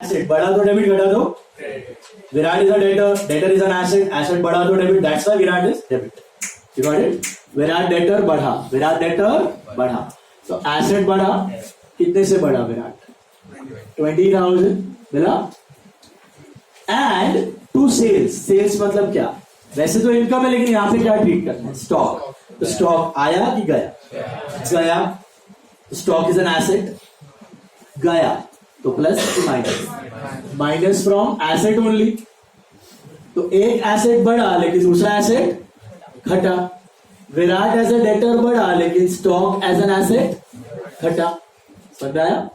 Asset बढ़ा दो debit, घटा दो Virat is a debtor, debtor is an asset, asset बढ़ा दो debit, that's why Virat is debit. You got it? Virat debtor बढ़ा, विराट डेटर बढ़ा, तो एसेट बढ़ा, कितने से बढ़ा विराट? 20,000 मिला। एंड टू सेल्स, सेल्स मतलब क्या? वैसे तो इनकम है, लेकिन यहां पे क्या ट्रीट करना है? स्टॉक। तो स्टॉक आया कि गया? गया। स्टॉक इज एन एसेट, गया, तो plus two minus, minus from asset only. तो एक एसेट बढ़ा लेकिन दूसरा एसेट घटा। विराट एज ए डेटर बढ़ा लेकिन स्टॉक एज एन एसेट घटा। समझ आया?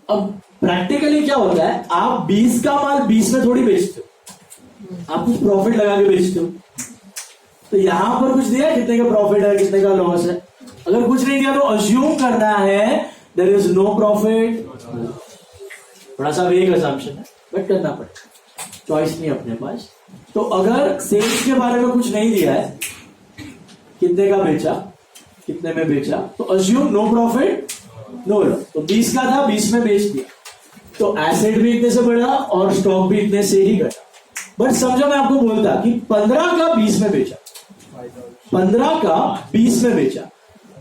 अब प्रैक्टिकली क्या होता है, आप 20 का माल 20 में थोड़ी बेचते हो, आप कुछ प्रॉफिट लगा के बेचते हो। तो यहां पर कुछ दिया कितने का प्रॉफिट है, कितने का लॉस है। अगर कुछ नहीं दिया तो अज्यूम करना है देयर इज नो प्रॉफिट। थोड़ा सा वेग असम्पशन है, बट करना पड़ेगा, चॉइस नहीं अपने पास। तो अगर सेल्स के बारे में कुछ नहीं दिया है, कितने का बेचा, कितने में बेचा, तो assume no profit no loss. तो 20 का था, 20 में बेच दिया, तो एसेट भी इतने से बढ़ा और स्टॉक भी इतने से ही घटा। बट समझो मैं आपको बोलता कि 15 का 20 में बेचा, 15 का 20 में बेचा,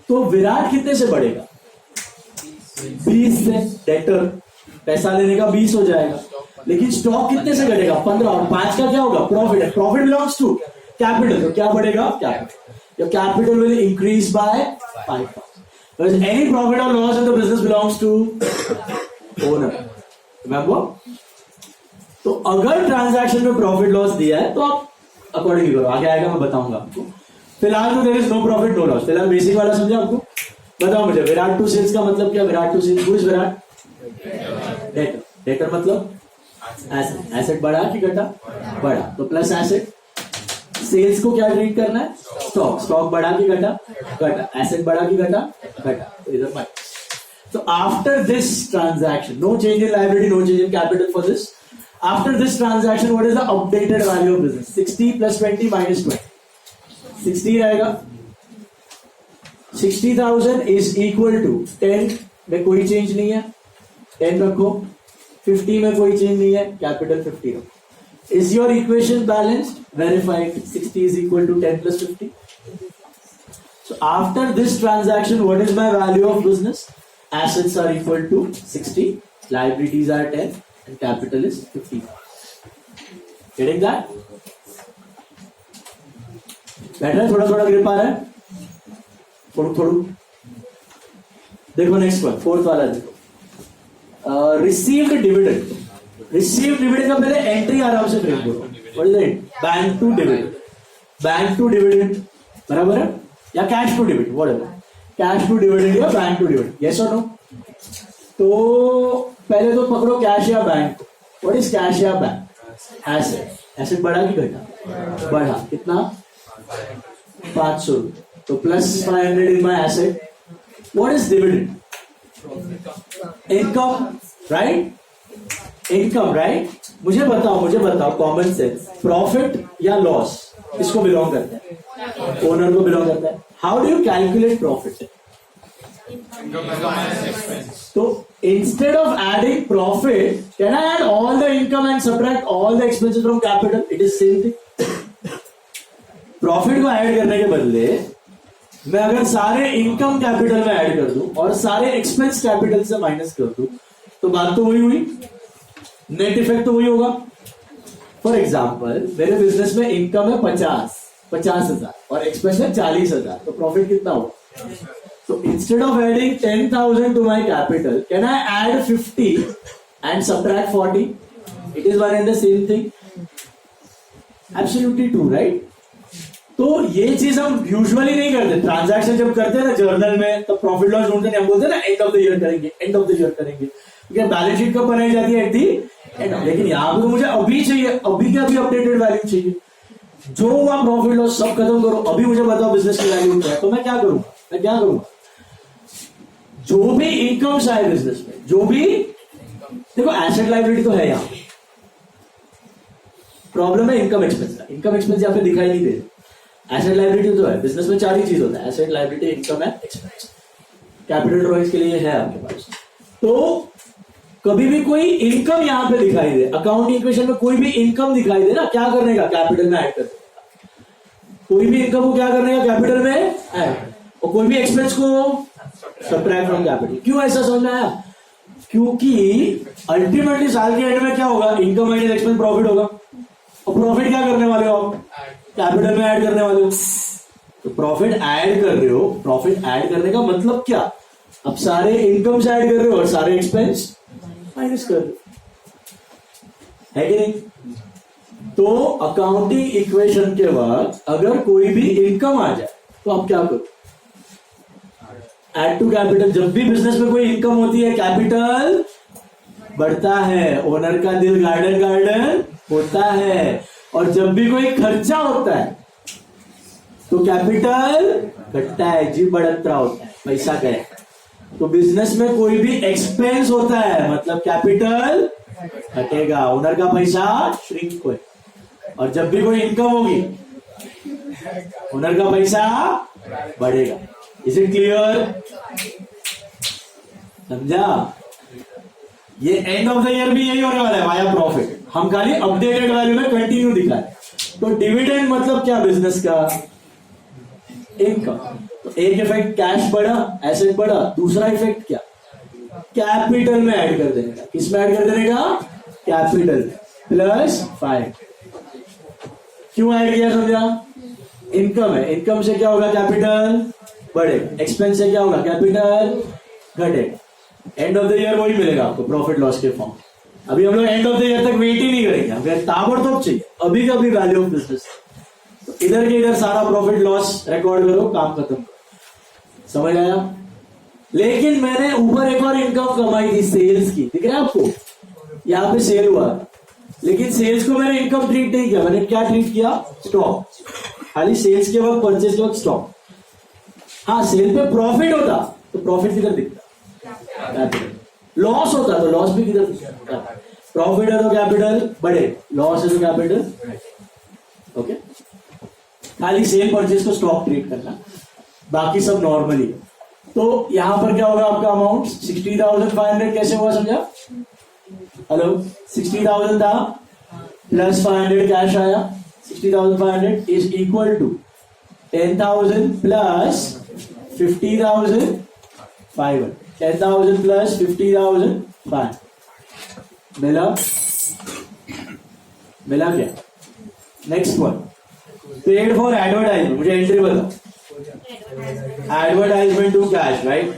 तो विराट कितने से बढ़ेगा? 20 से। डेटर पैसा लेने का 20 हो जाएगा, लेकिन स्टॉक कितने से घटेगा? 15, और 5 का क्या होगा? प्रॉफिट है। प्रॉफिट बिलोंग्स टू कैपिटल, तो क्या बढ़ेगा? Capital. Your capital will increase by 5,000। Any profit or loss in the business belongs to owner. Remember? तो अगर ट्रांजैक्शन में प्रॉफिट लॉस दिया है तो आप अकॉर्डिंगली करो, आगे आएगा मैं बताऊंगा आपको। फिलहाल तो there is no profit no loss. फिलहाल बेसिक वाला समझा आपको? बताओ मुझे, विराट टू सेल्स का मतलब क्या? Virat to sales, who is Virat? Debtor. Debtor मतलब एसेट। एसेट बढ़ा कि घटा? बढ़ा, तो प्लस एसेट। सेल्स को क्या ट्रीट करना है? स्टॉक। स्टॉक बढ़ा कि घटा? घटा। एसेट बढ़ा कि घटा? घटा, तो इधर minus. So after this transaction, no change in liability, no change in capital for this. After this transaction, what is the updated value of business? 60 plus 20 minus 20. 60 रहेगा। 60,000 is equal to 10 में कोई change नहीं है, 10 रखो। 50 में कोई change नहीं है, कैपिटल 50 रखो। Is your equation balanced? Verified. 60 is equal to 10 plus 50. So after this transaction, what is my value of business? Assets are equal to 60, liabilities are 10, and capital is 50. Getting that? बैठ रहा? थोड़ा थोड़ा grip आ रहा है? थोड़ा देखो next one, fourth वाला देखो। Received dividend. रिसीव्ड डिविडेंड का पहले एंट्री आराम से ब्रेक करो। What is it? Bank to dividend. Bank to dividend बराबर है, या cash to dividend, whatever. Cash to dividend या बैंक टू डिविडेंड, यस और नो? तो पहले तो पकड़ो कैश या बैंक। व्हाट इज कैश या बैंक? एसेट। एसेट बढ़ा कि घटा? बढ़ा। कितना? 500, तो plus 500 in my asset. What is dividend? Income, right? Income, right? मुझे बताओ कॉमन सेंस, प्रॉफिट या लॉस किसको बिलोंग करता है? ओनर को बिलोंग करता है। How do you calculate profit? तो instead of adding profit, can I add all the income and subtract all the expenses from capital? It is same thing. Profit को add करने के बदले मैं अगर सारे इनकम कैपिटल में ऐड कर दूं और सारे एक्सपेंस कैपिटल से माइनस कर दूं, तो बात तो वही हुई, नेट इफेक्ट तो वही होगा। फॉर एग्जाम्पल, मेरे बिजनेस में इनकम है 50,000 और एक्सपेंस है 40,000, तो प्रॉफिट कितना होगा? तो instead of adding 10,000 to my capital, can I add 50 and subtract 40? It is one and the same thing. Absolutely true, right? तो ये चीज हम यूजुअली नहीं करते। ट्रांजैक्शन जब करते हैं ना जर्नल में, तो प्रॉफिट लॉस ढूंढते हैं, हम बोलते हैं ना एंड ऑफ द ईयर करेंगे, एंड ऑफ द ईयर करेंगे। बैलेंस शीट कब बनाई जाती है? At the and. लेकिन यहां पे तो मुझे अभी चाहिए, अभी क्या, अभी अपडेटेड वैल्यू चाहिए। जो हुआ प्रॉफिट लॉस सब खत्म करो, अभी मुझे बताओ बिजनेस की वैल्यू क्या है। तो मैं क्या करूंगा? जो भी इनकम आए बिजनेस में, जो भी, देखो एसेट लायबिलिटी तो है, यहां प्रॉब्लम है इनकम एक्सपेंस का। इनकम एक्सपेंस यहां पे दिखाई नहीं दे रहा। एसेट लायबिलिटी तो है, बिजनेस में 4 ही चीज होता है, asset liability income and expense. Capital drawings के लिए है आपके पास। तो कभी भी कोई इनकम यहां पे दिखाई दे, अकाउंटिंग इक्वेशन में कोई भी इनकम दिखाई दे ना, क्या करने का, कैपिटल में ऐड कर देने। कोई भी इनकम को क्या करने का, कैपिटल में ऐड, और कोई भी एक्सपेंस को सब्ट्रैक्ट फ्रॉम कैपिटल। क्यों ऐसा समझ में आया? क्योंकि अल्टीमेटली साल के एंड में क्या होगा, इनकम माइनस एक्सपेंस प्रॉफिट होगा, और प्रॉफिट क्या करने वाले हो आप, कैपिटल में ऐड करने वाले हो। तो प्रॉफिट ऐड कर रहे हो, प्रॉफिट ऐड करने का मतलब क्या, अब सारे इनकम से ऐड कर रहे हो और सारे एक्सपेंस माइनस कर रहे हो, है कि नहीं? तो अकाउंटिंग इक्वेशन के बाद अगर कोई भी इनकम आ जाए तो आप क्या करो, ऐड टू कैपिटल। जब भी बिजनेस में कोई इनकम होती है, कैपिटल बढ़ता है, ओनर का दिल गार्डन गार्डन होता है, और जब भी कोई खर्चा होता है तो कैपिटल घटता है, जी बढ़ता होता है, पैसा गया। तो बिजनेस में कोई भी एक्सपेंस होता है मतलब कैपिटल घटेगा, ओनर का पैसा श्रिंक होए, और जब भी कोई इनकम होगी ओनर का पैसा बढ़ेगा। Is it clear? समझा? ये एंड ऑफ द ईयर भी यही होने वाला है, वाया प्रॉफिट। हम खाली अपडेटेड वैल्यू में कंटिन्यू दिखाए। तो डिविडेंड मतलब क्या, बिजनेस का इनकम। तो एक इफेक्ट कैश बढ़ा, एसेट बढ़ा, दूसरा इफेक्ट क्या, कैपिटल में ऐड कर देने का। किस में ऐड कर देने का, कैपिटल प्लस 5। क्यों ऐड किया, समझा? इनकम है, इनकम से क्या होगा, कैपिटल बढ़े, एक्सपेंस से क्या होगा, कैपिटल घटे। एंड ऑफ द ईयर वही मिलेगा आपको, प्रॉफिट लॉस के फॉर्म। अभी हम लोग एंड ऑफ द ईयर तक वेट ही नहीं करेंगे, हमें ताबड़तोड़ चाहिए अभी का अभी वैल्यू ऑफ बिजनेस। तो इधर के इधर सारा प्रॉफिट लॉस रिकॉर्ड करो, काम खत्म करो। समझ आया? लेकिन मैंने ऊपर एक और इनकम कमाई थी, सेल्स की, दिख रहा है आपको? यहाँ पे सेल हुआ, लेकिन सेल्स को मैंने इनकम ट्रीट नहीं किया। मैंने क्या ट्रीट किया, स्टॉक। खाली सेल्स के वक्त, परचेज के वक्त स्टॉक। हाँ, सेल पे प्रॉफिट होता तो प्रॉफिट किधर दिखता, कैपिटल। लॉस होता तो लॉस भी किधर दिखता, प्रॉफिट है तो कैपिटल बढ़े, लॉस है तो कैपिटल। ओके, खाली सेल परचेज को स्टॉक ट्रीट करना, बाकी सब नॉर्मली। तो यहां पर क्या होगा आपका अमाउंट, 60,500 कैसे हुआ, समझा? हेलो, 60,000 था प्लस 500 कैश आया, 60,500 is equal to 10,000 plus 50,500। 10,000 plus 50,500 मिला क्या? Next one, paid for advertisement. मुझे एंट्री बताओ, एडवर्टाइजमेंट टू कैश, राइट?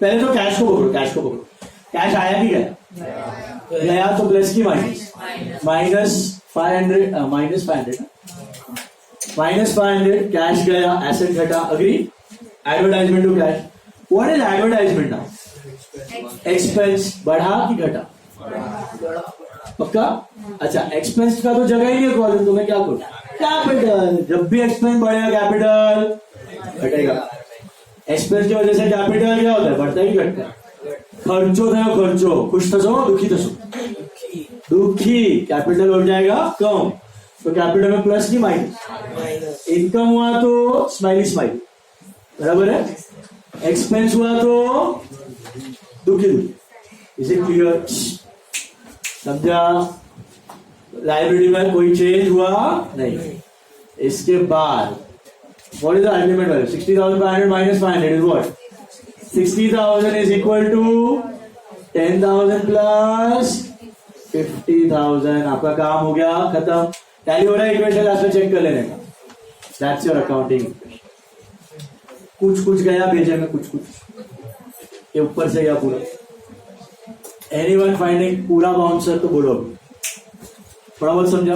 पहले तो कैश को पकड़ो, कैश को पकड़ो। कैश आया कि गया? गया तो प्लस की माइनस, -500 -500 कैश गया, एसेट घटा, agree? Advertisement to cash. What is advertisement now? Expense बढ़ा कि घटा? पक्का? अच्छा, एक्सपेंस का तो जगह ही नहीं कॉलम, तो मैं क्या करूं, कैपिटल। जब भी एक्सपेंस बढ़ेगा कैपिटल घटेगा। एक्सपेंस की वजह से कैपिटल क्या होता है, बढ़ता ही घटता है। खर्चो था खर्चो, खुश थसो दुखी थसो, दुखी, कैपिटल हो जाएगा कम, तो कैपिटल में प्लस की माइनस। इनकम हुआ तो स्माइली स्माइली, बराबर है? एक्सपेंस हुआ तो दुखी दुखी। Is it clear? समझा? लाइब्रेरी में कोई चेंज हुआ नहीं। इसके बाद what is the ultimate value? 60,500 minus 500 is what? 60,000 is equal to 10,000 plus 50,000। आपका काम हो गया, खत्म। टैली हो रहा है, इक्वेशन लास्ट में चेक कर लेने का। That's your accounting equation। कुछ कुछ गया भेजे में, कुछ कुछ ये ऊपर से गया पूरा। Anyone finding पूरा बाउंसर तो बोलो अभी, थोड़ा बहुत समझा?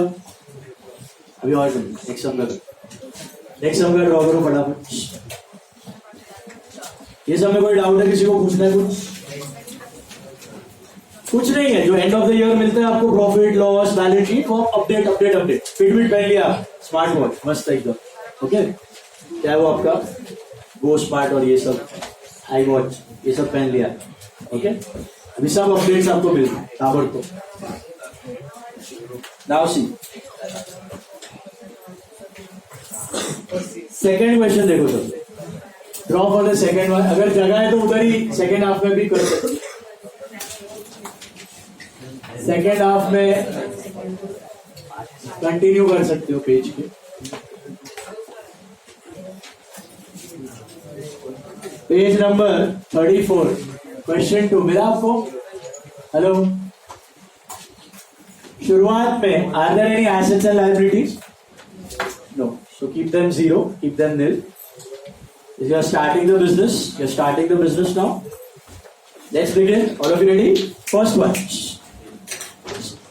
अभी और समझो। नेक्स्ट सम का ड्रॉ करो फटाफट। ये सब में कोई डाउट है, किसी को पूछना है कुछ नहीं है। जो एंड ऑफ द ईयर मिलता है आपको, प्रॉफिट लॉस बैलेंस शीट, वो अपडेट फिट पहन लिया, स्मार्ट वॉच मस्त एकदम। ओके, क्या है वो आपका गो स्मार्ट और ये सब आई वॉच, ये सब पहन लिया। ओके, अभी सब अपडेट्स आपको मिलते हैं ताबड़तोड़। नाउ सी सेकेंड क्वेश्चन देखो सबसे, draw for the second one. अगर जगह है तो उधर ही सेकेंड हाफ में भी कर सकते। सेकेंड हाफ में कंटिन्यू कर सकते हो पेज के। पेज नंबर 34 क्वेश्चन 2 मिला आपको? हेलो, शुरुआत में are there any assets and liabilities? No, so keep them zero, keep them nil. If you are starting the business, you are starting the business now. Let's begin. All of you ready? First one.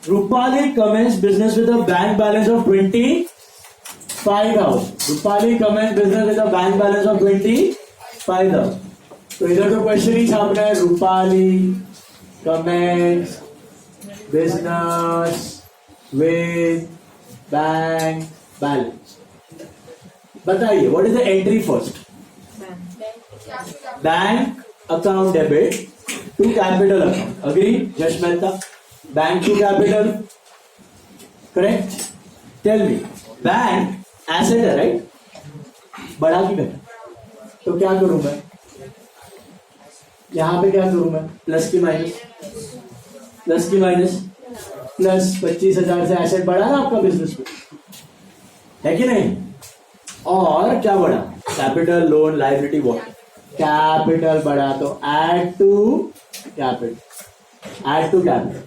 Rupali commenced business with a bank balance of 25,000. Rupali commenced business with a bank balance of 25,000. तो इधर तो question ही छापना है, Rupali commenced business with bank balance. बताइए, what is the entry first? Bank account debit to capital account. Agree? Just Mehta. Bank to capital. Correct? Tell me. Bank asset है, right? बढ़ा की घटा? तो क्या करूं मैं? यहां पे क्या करूं मैं? प्लस की माइनस, प्लस की माइनस, प्लस 25,000 से एसेट बढ़ा ना आपका बिजनेस में, है कि नहीं? और क्या बढ़ा? Capital, loan, liability, what? Capital बढ़ा, तो add to capital, add to capital.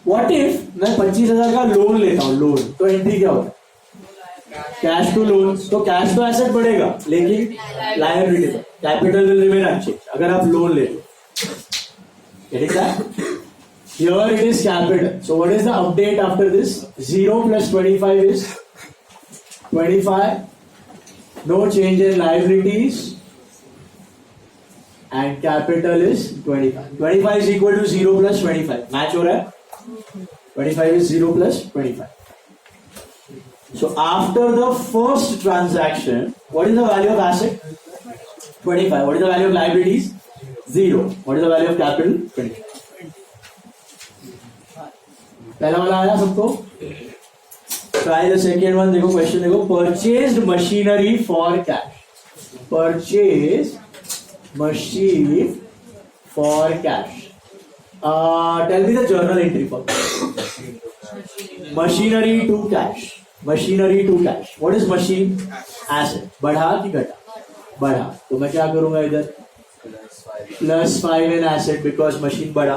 What if मैं 25,000 का लोन लेता हूं, लोन, तो एंट्री क्या होगा? Cash to loan. तो कैश तो एसेट बढ़ेगा, लेकिन लायबिलिटी तो कैपिटल विल रिमेन अनचेंज अगर आप लोन ले लो। Getting that? Here it is capital. So what is the update after this? 0 plus 25 is 25. No change in liabilities. And capital is 25. 25 is equal to 0 plus 25. Match हो रहा है? 25 is 0 plus 25. So after the first transaction, what is the value of asset? 25. What is the value of liabilities? 0. What is the value of capital? 25. पहला वाला आया सबको? Try the second one. देखो question देखो, purchased machinery for cash. Purchased machine for cash. Tell me the journal entry for machinery to cash. Machinery to cash. What is machine? Asset. बढ़ा कि घटा? बढ़ा. तो मैं क्या करूंगा इधर? Plus 5 in asset because machine बढ़ा.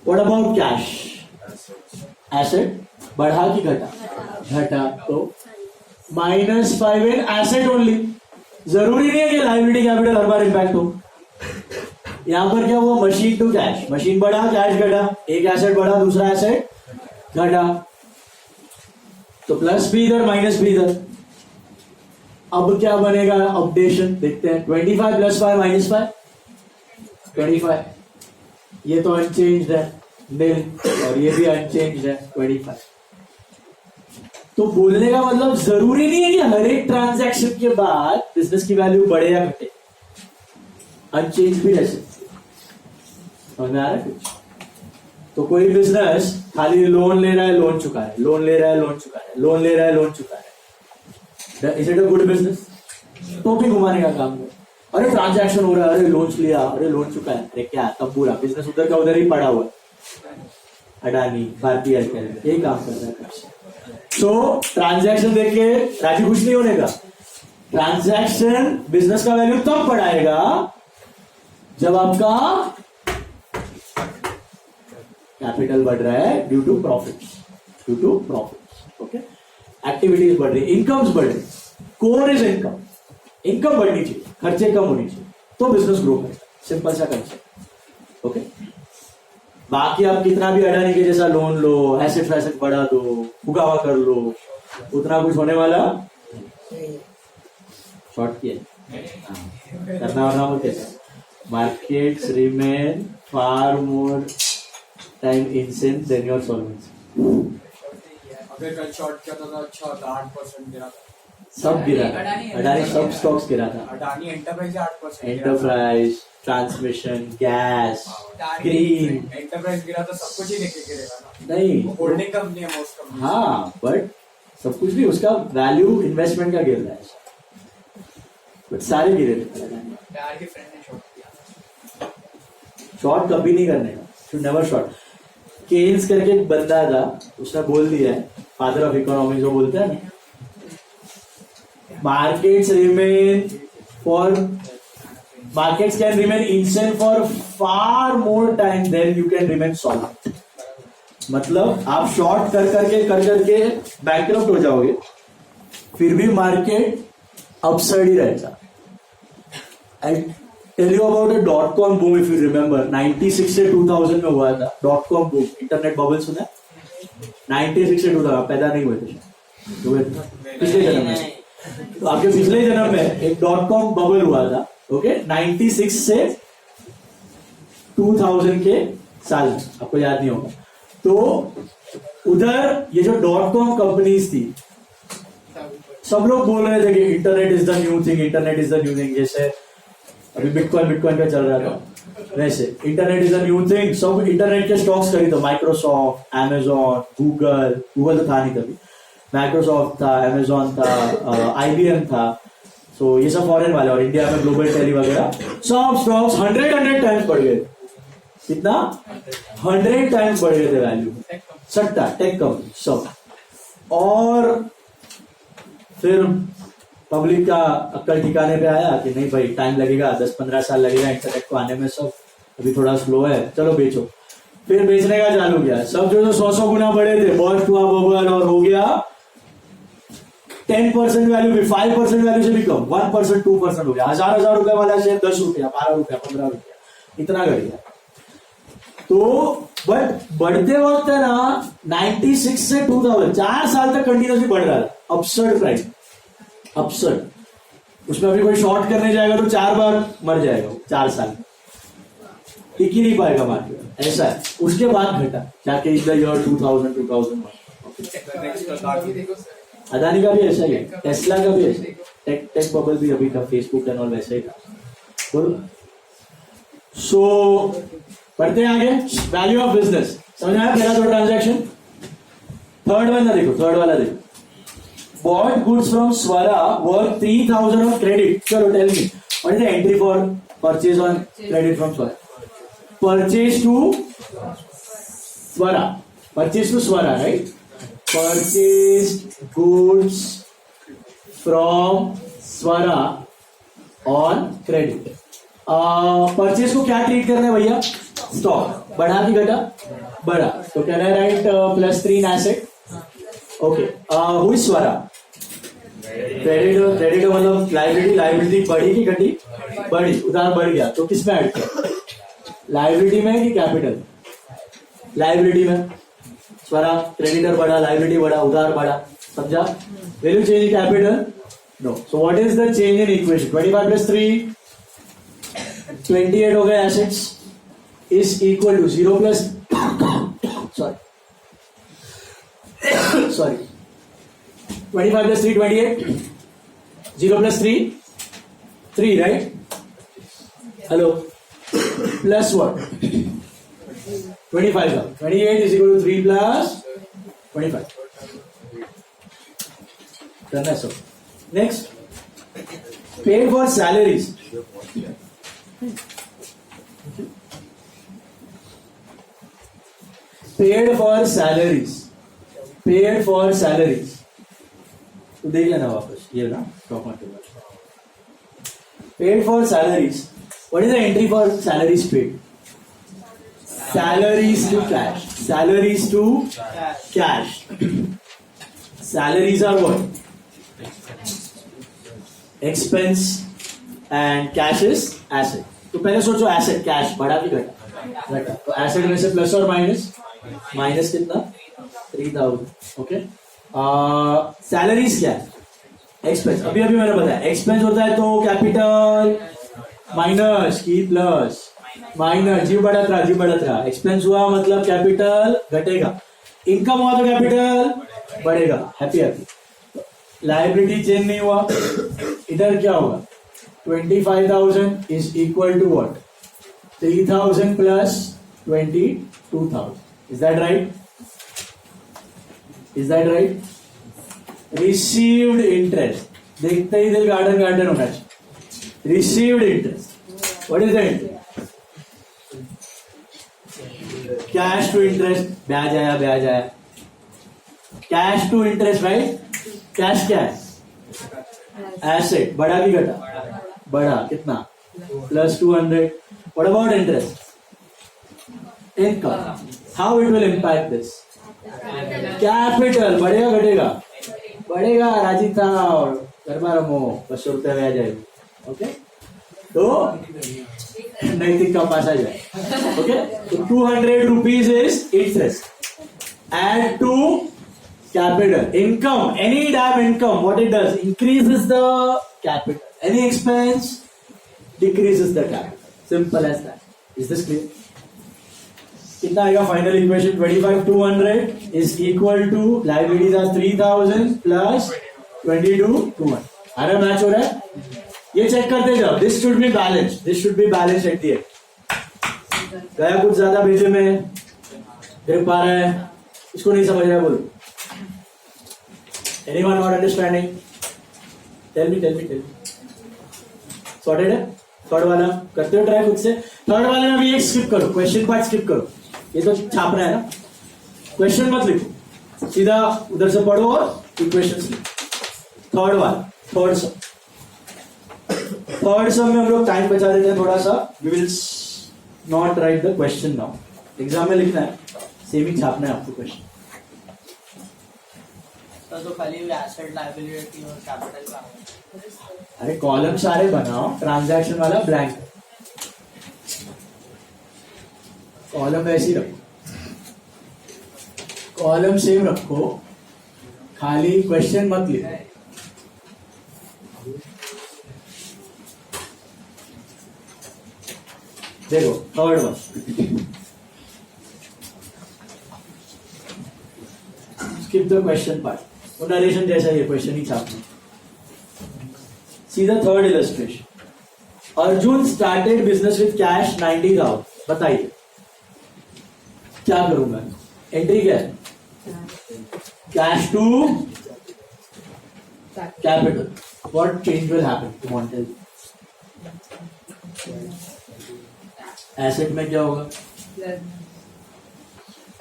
What about cash? Asset. बढ़ा कि घटा? घटा. तो -5 in asset only. जरूरी नहीं है कि लायबिलिटी कैपिटल हर बार इम्पैक्ट हो। यहां पर क्या हुआ? मशीन टू कैश, मशीन बढ़ा, कैश घटा, एक एसेट बढ़ा, दूसरा एसेट घटा, तो प्लस भी इधर, माइनस भी इधर। अब क्या बनेगा? अपडेशन देखते हैं। 25 प्लस 5 माइनस 5, 25। ये तो अनचेंज्ड है, nil, और ये भी अनचेंज्ड है, 25। तो बोलने का मतलब जरूरी नहीं है कि हर एक ट्रांजैक्शन के बाद बिजनेस की वैल्यू बढ़े या घटे, अनचेंज भी रह सकती है। समझ में आ रहा है कुछ? तो कोई बिजनेस खाली लोन ले रहा है, लोन चुका है, लोन ले रहा है, लोन चुका है, लोन ले रहा है, लोन चुका है, is it a good business? तो भी घुमाने का काम है। अरे ट्रांजैक्शन हो रहा है, अरे लोन लिया, अरे लोन चुका है, अरे क्या तब पूरा बिजनेस उधर का उधर ही पड़ा हुआ है। अडानी, भारतीय एयरटेल, यही काम कर रहा है। सो ट्रांजैक्शन देख के राजी खुश नहीं होने का। ट्रांजैक्शन बिजनेस का वैल्यू तब बढ़ाएगा जब आपका कैपिटल बढ़ रहा है due to profits, due to profits. Okay, activities बढ़ रही, इनकम्स बढ़ रही, कोर इज इनकम, इनकम बढ़नी चाहिए, खर्चे कम होनी चाहिए, तो बिजनेस ग्रो करेगा। सिंपल सा कंसेप्ट। ओके, बाकी आप कितना भी अडानी के जैसा लोन लो, एसेट वैसेट बढ़ा दो, फुगावा कर लो, उतना कुछ होने वाला शॉर्ट किया करना वाला हो कैसा? Markets remain far more time insane than your solvency. अगर कल शॉर्ट किया था अच्छा था, 8% गिरा था, सब गिरा था, अडानी सब स्टॉक्स गिरा था। Adani enterprise 8% enterprise, transmission, gas, green, enterprise गिरा तो सब कुछ ही लेके गिरेगा ना। नहीं, होल्डिंग कंपनी है मोस्ट कंपनी। हाँ, बट सब कुछ भी उसका वैल्यू इन्वेस्टमेंट का गिर रहा है, बट सारे गिरे थे। यार के फ्रेंड ने शॉर्ट किया। शॉर्ट कभी नहीं करने का, शुड नेवर शॉर्ट। केन्स करके एक बंदा था, उसने बोल दिया है, फादर ऑफ इकोनॉमिक्स जो बोलते हैं ना, markets can remain instant for far more time than you can remain solid. मतलब आप शॉर्ट कर करके बैंकरप्ट हो जाओगे, फिर भी मार्केट अपसाइड ही रहेगा. I tell you about a .com boom, if you remember 96 से 2000 में हुआ था .com बूम, इंटरनेट बबल सुना? 96 से 2000 पैदा नहीं हुए थे, पिछले जन्म में. तो आपके पिछले जन्म में एक .com बबल हुआ था. ओके 96 से 2000 के साल में, आपको याद नहीं होगा. तो उधर ये जो .com कंपनीज थी, सब लोग बोल रहे थे कि internet is the new thing, internet is the new thing. जैसे अभी बिटकॉइन का चल रहा था, वैसे internet is the new thing. सब इंटरनेट के स्टॉक्स खरीदो, माइक्रोसॉफ्ट, अमेजॉन, गूगल तो था नहीं तभी, माइक्रोसॉफ्ट था, अमेजॉन था, IBM था. तो ये सब फॉरेन वाले, और इंडिया में ग्लोबल टेली वगैरह सब स्टॉक्स 100 टाइम्स बढ़ गए. कितना? 100 टाइम्स बढ़ गए थे वैल्यू. सट्टा टेक कंपनी सब. और फिर पब्लिक का अक्कल ठिकाने पे आया कि नहीं भाई, टाइम लगेगा, 10-15 साल लगेगा इंटरनेट को आने में, सब अभी थोड़ा स्लो है, चलो बेचो. फिर बेचने का चालू किया, सब जो 100 गुना बढ़े थे, बर्स्ट हुआ बबल, और हो गया 10% वैल्यू भी, 5% वैल्यू से भी कम, 1%, 2% हो गया. हजार रुपए वाला शेयर 10 रुपया, 12 रुपया, 15 रुपया, इतना घट गया. तो बट बढ़ते वक्त है ना, 96 से 2000 4 साल तक कंटिन्यूसली बढ़ रहा था. Absurd price, absurd. उसमें अभी कोई शॉर्ट करने जाएगा तो 4 बार मर जाएगा, 4 साल टिक ही नहीं पाएगा मार्केट, ऐसा है. उसके बाद घटा जाके इज द ईयर 2001. अदानी का भी ऐसा ही है, टेस्ला का भी ऐसा ही, टेक बबल भी अभी का, फेसबुक एंड ऑल वैसा ही था. बोलो. सो बढ़ते हैं आगे. वैल्यू ऑफ बिजनेस समझ में आया? पहला तो ट्रांजैक्शन. थर्ड वाला देखो. Bought goods from Swara worth 3000 of credit. चलो tell me what is the entry for purchase on credit from Swara? Purchase to Swara, right? Purchased goods from Swara on credit. Purchase को क्या ट्रीट करना है भैया? स्टॉक. बढ़ा कि घटा? बढ़ा. तो can I right +3 in asset? Okay. Who is Swara? Credit मतलब लाइबिलिटी बढ़ी कि घटी? बढ़ी. उधार बढ़ गया तो किस में ऐड किया? लाइबिलिटी में कि कैपिटल? लाइबिलिटी में. स्वरा क्रेडिटर बढ़ा, लाइबिलिटी बढ़ा, उधार बढ़ा. समझा? Value change capital? No. So what is the change in equation? 25 + 3 28 हो गए assets, is equal to 0 plus sorry 25 + 3 28, 0 + 3 3, right? Hello. Plus what? 25. 28 is equal to 3 plus 25. करना है सब. Next, paid for salaries. Paid for salaries. तो देख लेना वापस ये ना stock market. Paid for salaries. What is the entry for salaries paid? Salaries to cash. Salaries are what? Expense and cash is asset. तो पहले सोचो एसेट कैश बढ़ा कि घटा? तो एसेट में से प्लस और माइनस कितना? 3000. ओके. सैलरीज क्या है? एक्सपेंस. अभी मैंने बताया एक्सपेंस होता है तो कैपिटल माइनस की प्लस माइनस, जी बढ़त रहा. एक्सपेंस हुआ मतलब कैपिटल घटेगा. इनकम हुआ तो कैपिटल बढ़ेगा. हैप्पी. लाइबिलिटी चेंज नहीं हुआ. इधर क्या होगा? 25,000 is equal to what? 3,000 plus 22,000. Is that right? Received interest. देखते ही दिल गार्डन होना चाहिए. Received interest. What is the interest? Cash to interest, ब्याज आया ब्याज आया, cash to interest right. Cash क्या है? एसेट. बढ़ा की घटा? बढ़ा. कितना? Plus 200. What about interest? Income. How it will impact this? Capital. बढ़ेगा घटेगा? बढ़ेगा. राजी था गरमा रमो, 500 रुपया ब्याज आएगी. ओके, तो नैतिक का पास आ जाए. ओके, तो 200 rupees is interest. Add to capital. Income, any damn income, what it does, increases the capital. Any expense decreases the capital. Simple as that. Is this clear? कितना आएगा final equation? 25,200 is equal to liabilities are 3,000 plus 22,200. अरे match हो रहा है? ये check करते जाओ. This should be balanced. This should be balanced at the end. गया कुछ ज्यादा भेजे में देख पा रहा है, इसको नहीं समझ रहा है बोलो. Anyone not understanding? Tell me. Sorted है? थर्ड वाला करते हो ट्राई खुद से. थर्ड वाले में भी एक स्किप करो, क्वेश्चन पार्ट स्किप करो. ये तो छापना है ना, क्वेश्चन मत लिखो, सीधा उधर से पढ़ो और इक्वेशन लिखो. थर्ड वाला, थर्ड सम में हम लोग टाइम बचा देते हैं थोड़ा सा. We will not write the question now. Exam में लिखना है, सेम ही छापना है आपको क्वेश्चन. तो खाली एसेट लायबिलिटी और कैपिटल का. अरे कॉलम सारे बनाओ, ट्रांजैक्शन वाला ब्लैंक. कॉलम ऐसे ही रखो, कॉलम सेम रखो, खाली क्वेश्चन मत लिखो. देखो third one, skip the question part. वो नरेशन जैसा ये क्वेश्चन ही छापना. सीधा third illustration. Arjun started business with cash 90,000. बताइए क्या करूं मैं? एंट्री क्या है? Cash to capital. What change will happen to मॉन्टेल? एसेट में क्या होगा?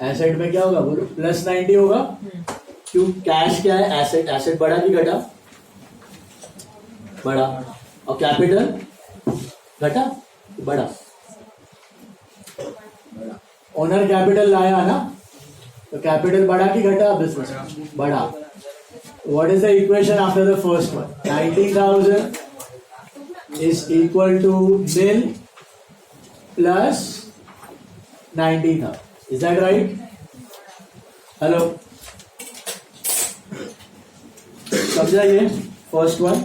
एसेट में क्या होगा बोलो? प्लस 90 होगा. क्यों? कैश क्या है? एसेट. एसेट बढ़ा कि घटा? बढ़ा. और कैपिटल घटा बढ़ा? ओनर कैपिटल लाया ना, तो कैपिटल बढ़ा कि घटा? बिजनेस बढ़ा. What is the equation after the first one? 90,000 is equal to nil plus 90,000. Is that right? Hello, समझा ये फर्स्ट वन?